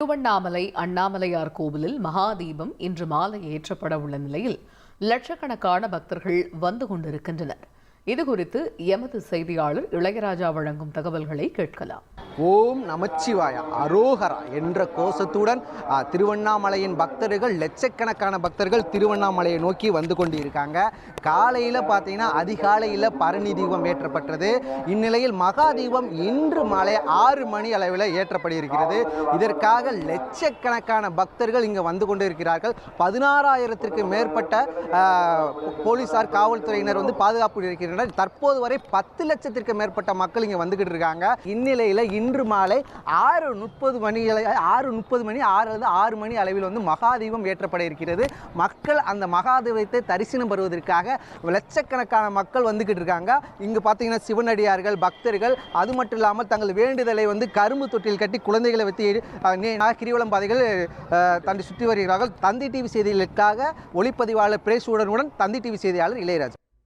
திருவண்ணாமலை அண்ணாமலையார் கோவிலில் மகாதீபம் இன்று மாலை ஏற்றப்பட உள்ள நிலையில் லட்சக்கணக்கான பக்தர்கள் வந்து கொண்டிருக்கின்றனர். இதுகுறித்து எமது செய்தியாளர் இளையராஜா வழங்கும் தகவல்களை கேட்கலாம். ஓம் நமச்சிவாய அரோகரா என்ற கோஷத்துடன் திருவண்ணாமலையின் பக்தர்கள் லட்சக்கணக்கான பக்தர்கள் திருவண்ணாமலையை நோக்கி வந்து கொண்டிருக்காங்க. காலையில் பார்த்தீங்கன்னா அதிகாலையில் பரணி தீபம் ஏற்றப்பட்டது. இந்நிலையில் மகாதீபம் இன்று மாலை 6 மணி அளவில் ஏற்றப்பட்டிருக்கிறது. இதற்காக லட்சக்கணக்கான பக்தர்கள் இங்கே வந்து கொண்டிருக்கிறார்கள். 16,000ற்கு மேற்பட்ட போலீசார் காவல்துறையினர் வந்து பாதுகாப்பு இருக்கிறார்கள். தற்போது வரை 10 லட்சத்திற்கு மேற்பட்ட மக்கள் இங்கே வந்துகிட்டு இருக்காங்க. இந்நிலையில் இன்று மாலை 6:30 மணி 6 மணி அளவில் வந்து மகாதீபம் ஏற்றப்பட இருக்கிறது. மக்கள் அந்த மகாதீபத்தை தரிசனம் பெறுவதற்காக லட்சக்கணக்கான மக்கள் வந்துகிட்டு இருக்காங்க. இங்கு பார்த்தீங்கன்னா சிவனடியார்கள், பக்தர்கள், அது மட்டும் இல்லாமல் தங்கள் வேண்டுதலை வந்து கரும்பு தொட்டில் கட்டி குழந்தைகளை வைத்து கிரிவலம் பாதைகள் தன்னை சுற்றி வருகிறார்கள். தந்தி டிவி செய்திகளுக்காக ஒளிப்பதிவாளர் பிரேசுடனுடன் தந்தி டிவி செய்தியாளர் இளையராஜா.